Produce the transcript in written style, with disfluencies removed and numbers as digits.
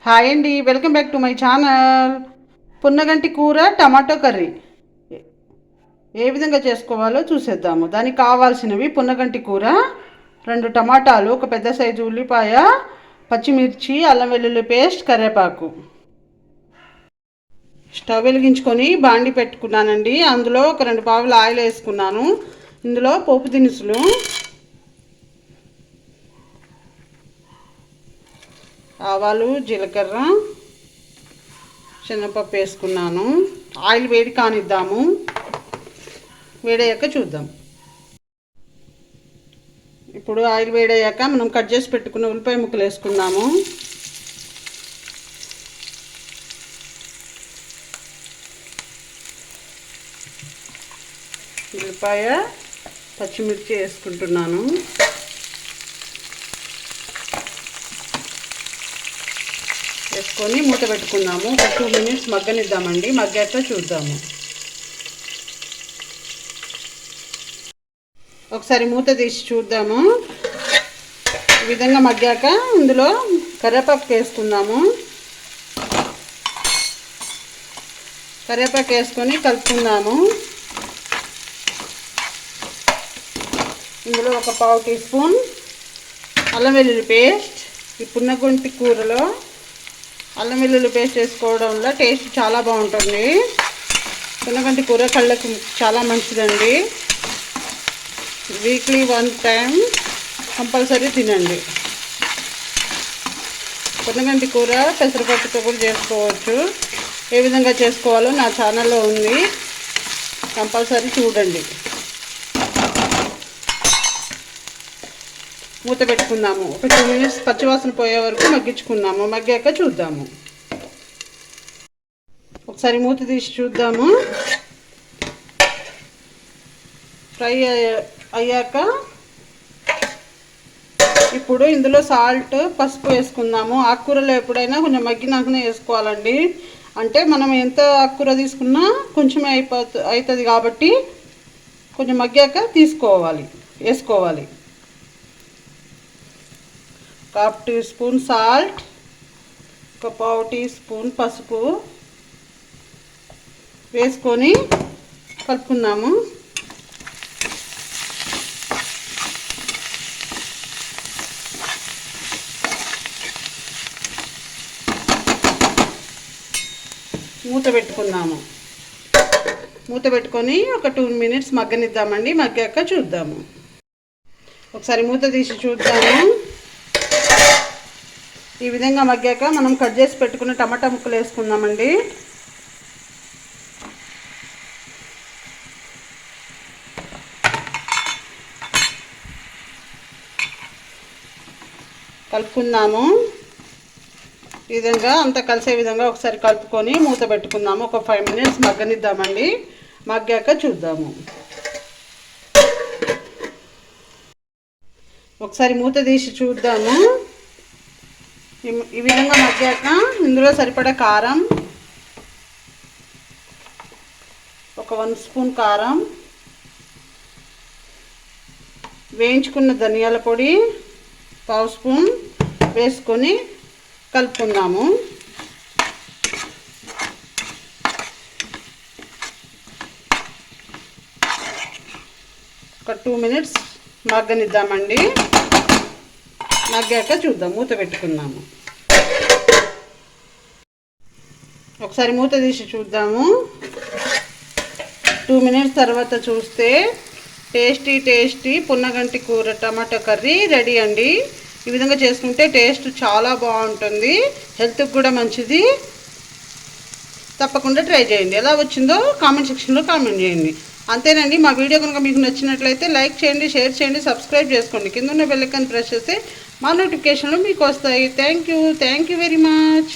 Hi అండి, welcome back to my channel. పున్నగంటి కూర టమాటో కర్రీ ఏ విధంగా చేసుకోవాలో చూసేద్దాము. దానికి కావాల్సినవి పున్నగంటి కూర, 2 టమాటాలు, ఒక పెద్ద సైజు ఉల్లిపాయ, పచ్చిమిర్చి, అల్లం వెల్లుల్లి పేస్ట్, కరివేపాకు. స్టవ్ వెలిగించుకొని బాండి పెట్టుకున్నానండి. అందులో ఒక 2 పావులు ఆయిల్ వేసుకున్నాను. ఇందులో పోపు దినుసులు, ఆవాలు, జీలకర్ర, శనగపప్పు వేసుకున్నాను. ఆయిల్ వేడి కానిద్దాము. వేడయ్యాక చూద్దాం. ఇప్పుడు ఆయిల్ వేడయ్యాక మనం కట్ చేసి పెట్టుకున్న ఉల్లిపాయ ముక్కలు వేసుకుందాము. ఉల్లిపాయ, పచ్చిమిర్చి వేసుకుంటున్నాను. వేసుకొని మూత పెట్టుకుందాము. ఒక 2 మినిట్స్ మగ్గనిద్దామండి. మగ్గాక చూద్దాము. ఒకసారి మూత తీసి చూద్దాము. ఈ విధంగా మగ్గాక ఇందులో కరివేపాకు వేసుకుందాము. కరివేపాకు వేసుకొని కలుపుకుందాము. ఇందులో ఒక 1/2 టీ స్పూన్ అల్లం వెల్లుల్లి పేస్ట్. ఈ పున్నగంటి కూరలో అల్లం వెల్లుల్లి పేస్ట్ వేసుకోవడం వల్ల టేస్ట్ చాలా బాగుంటుంది. పున్నగంటి కూర కళ్ళకు చాలా మంచిదండి. వీక్లీ 1 టైం కంపల్సరీ తినండి. పున్నగంటి కూర పెసరపప్పుతో కూడా చేసుకోవచ్చు. ఏ విధంగా చేసుకోవాలో నా ఛానల్లో ఉంది, కంపల్సరీ చూడండి. మూత పెట్టుకుందాము. ఒక 2 మినిట్స్ పచ్చివాసన పోయే వరకు మగ్గించుకుందాము. మగ్గాక చూద్దాము. ఒకసారి మూత తీసి చూద్దాము. ఫ్రై అయ్యాక ఇప్పుడు ఇందులో సాల్ట్, పసుపు వేసుకుందాము. ఆకుకూరలో ఎప్పుడైనా కొంచెం మగ్గినాకనే వేసుకోవాలండి. అంటే మనం ఎంత ఆకుకూర తీసుకున్నా కొంచెమే అవుతుంది కాబట్టి కొంచెం మగ్గాక వేసుకోవాలి. 1/2 టీ స్పూన్ సాల్ట్, ఒక 1/2 టీ స్పూన్ పసుపు వేసుకొని కలుపుకుందాము. మూత పెట్టుకుందాము. మూత పెట్టుకొని ఒక 2 మినిట్స్ మగ్గనిద్దామండి. మగ్గాక చూద్దాము. ఒకసారి మూత తీసి చూద్దాము. ఈ విధంగా మగ్గాక మనం కట్ చేసి పెట్టుకున్న టమాటా ముక్కలు వేసుకుందామండి. కలుపుకుందాము. ఈ విధంగా అంతా కలిసే విధంగా ఒకసారి కలుపుకొని మూత పెట్టుకుందాము. ఒక 5 మినిట్స్ మగ్గనిద్దామండి. మగ్గాక చూద్దాము. ఒకసారి మూత తీసి చూద్దాము. ఈ విధంగా మగ్గాక ఇందులో సరిపడా కారం, ఒక 1 స్పూన్ కారం, వేయించుకున్న ధనియాల పొడి 1/2 స్పూన్ వేసుకొని కలుపుకుందాము. ఒక 2 మినిట్స్ మగ్గనిద్దామండి. మగ్గాక చూద్దాం. మూత పెట్టుకుందాము. ఒకసారి మూత తీసి చూద్దాము. 2 మినిట్స్ తర్వాత చూస్తే టేస్టీ పున్నగంటి కూర టమాటో కర్రీ రెడీ అండి. ఈ విధంగా చేసుకుంటే టేస్ట్ చాలా బాగుంటుంది, హెల్త్కి కూడా మంచిది. తప్పకుండా ట్రై చేయండి. ఎలా వచ్చిందో కామెంట్ సెక్షన్లో కామెంట్ చేయండి. అంతేనండి. మా వీడియో కనుక మీకు నచ్చినట్లయితే లైక్ చేయండి, షేర్ చేయండి, సబ్స్క్రైబ్ చేసుకోండి. కింద ఉన్న బెల్ ఐకాన్ ప్రెస్ చేస్తే మా నోటిఫికేషన్లు మీకు వస్తాయి. Thank you very much.